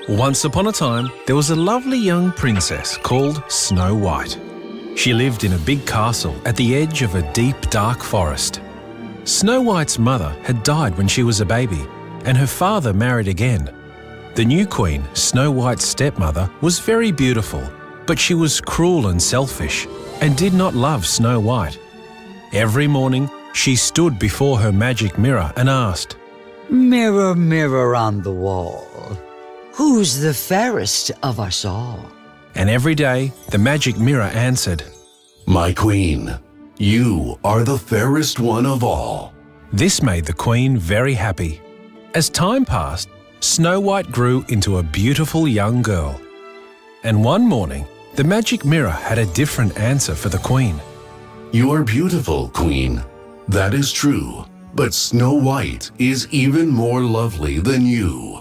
Once upon a time, there was a lovely young princess called Snow White. She lived in a big castle at the edge of a deep, dark forest. Snow White's mother had died when she was a baby, and her father married again. The new queen, Snow White's stepmother, was very beautiful, but she was cruel and selfish and did not love Snow White. Every morning, she stood before her magic mirror and asked, "Mirror, mirror on the wall, who's the fairest of us all?" And every day, the magic mirror answered, "My queen, you are the fairest one of all." This made the queen very happy. As time passed, Snow White grew into a beautiful young girl. And one morning, the magic mirror had a different answer for the queen. "You are beautiful, queen. That is true. But Snow White is even more lovely than you."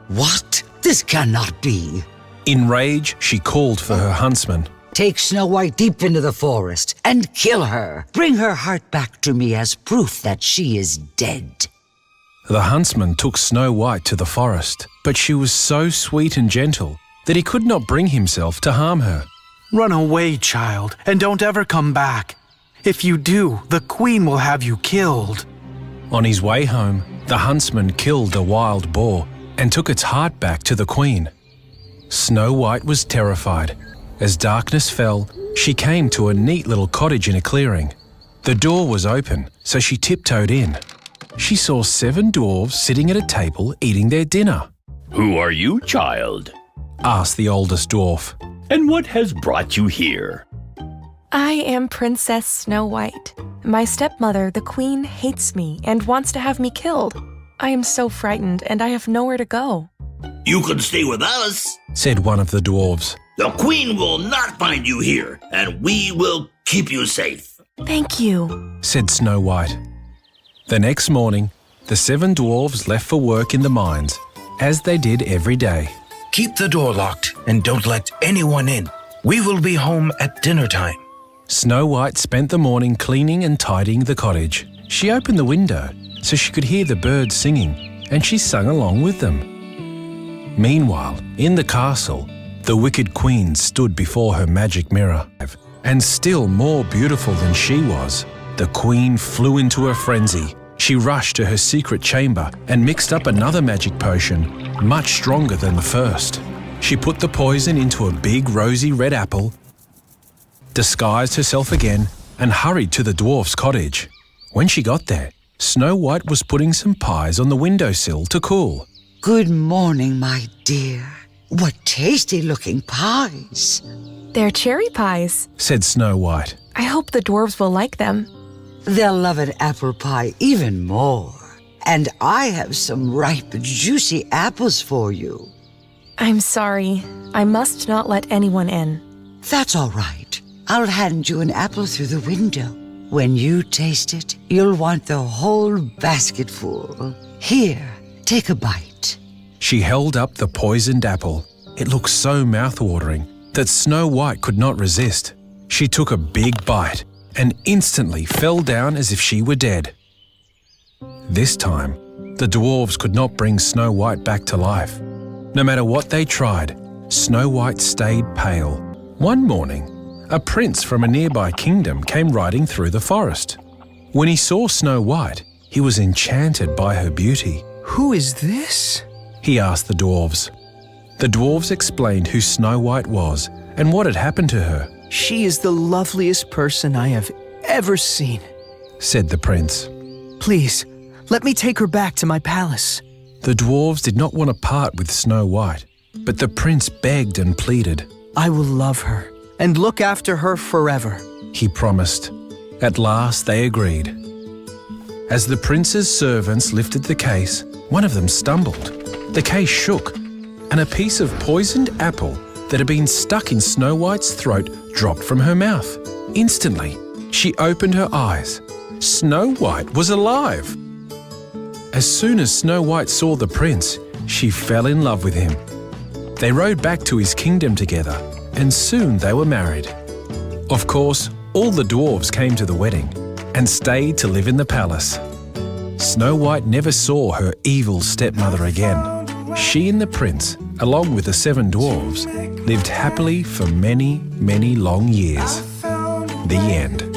What? This cannot be. In rage, she called for her huntsman. Take Snow White deep into the forest and kill her. Bring her heart back to me as proof that she is dead. The huntsman took Snow White to the forest, but she was so sweet and gentle that he could not bring himself to harm her. "Run away, child, and don't ever come back. If you do, the queen will have you killed." On his way home, the huntsman killed a wild boar and took its heart back to the queen. Snow White was terrified. As darkness fell, she came to a neat little cottage in a clearing. The door was open, so she tiptoed in. She saw 7 dwarves sitting at a table eating their dinner. "Who are you, child?" asked the oldest dwarf. "And what has brought you here?" I am Princess Snow White. My stepmother, the queen, hates me and wants to have me killed. I am so frightened and I have nowhere to go. "You can stay with us," said one of the dwarves. "The queen will not find you here, and we will keep you safe." Thank you, said Snow White. The next morning, the 7 dwarves left for work in the mines, as they did every day. "Keep the door locked and don't let anyone in. We will be home at dinner time." Snow White spent the morning cleaning and tidying the cottage. She opened the window so she could hear the birds singing, and she sang along with them. Meanwhile, in the castle, the wicked queen stood before her magic mirror, and still more beautiful than she was, the queen flew into a frenzy. She rushed to her secret chamber and mixed up another magic potion, much stronger than the first. She put the poison into a big rosy red apple, disguised herself again, and hurried to the dwarf's cottage. When she got there, Snow White was putting some pies on the windowsill to cool. Good morning, my dear. What tasty-looking pies. they're cherry pies. Said Snow White. I hope the dwarves will like them. They'll love an apple pie even more. And I have some ripe, juicy apples for you. I'm sorry. I must not let anyone in. That's all right. I'll hand you an apple through the window. When you taste it, you'll want the whole basketful. Here, take a bite. She held up the poisoned apple. It looked so mouth-watering that Snow White could not resist. She took a big bite and instantly fell down as if she were dead. This time, the dwarves could not bring Snow White back to life. No matter what they tried, Snow White stayed pale. One morning, a prince from a nearby kingdom came riding through the forest. When he saw Snow White, he was enchanted by her beauty. "Who is this?" he asked the dwarves. The dwarves explained who Snow White was and what had happened to her. "She is the loveliest person I have ever seen," said the prince. "Please, let me take her back to my palace." The dwarves did not want to part with Snow White, but the prince begged and pleaded. "I will love her and look after her forever," he promised. At last they agreed. As the prince's servants lifted the case, one of them stumbled. The case shook, and a piece of poisoned apple that had been stuck in Snow White's throat dropped from her mouth. Instantly, she opened her eyes. Snow White was alive. As soon as Snow White saw the prince, she fell in love with him. They rode back to his kingdom together, and soon they were married. Of course, all the dwarves came to the wedding and stayed to live in the palace. Snow White never saw her evil stepmother again. She and the prince, along with the 7 dwarves, lived happily for many, many long years. The end.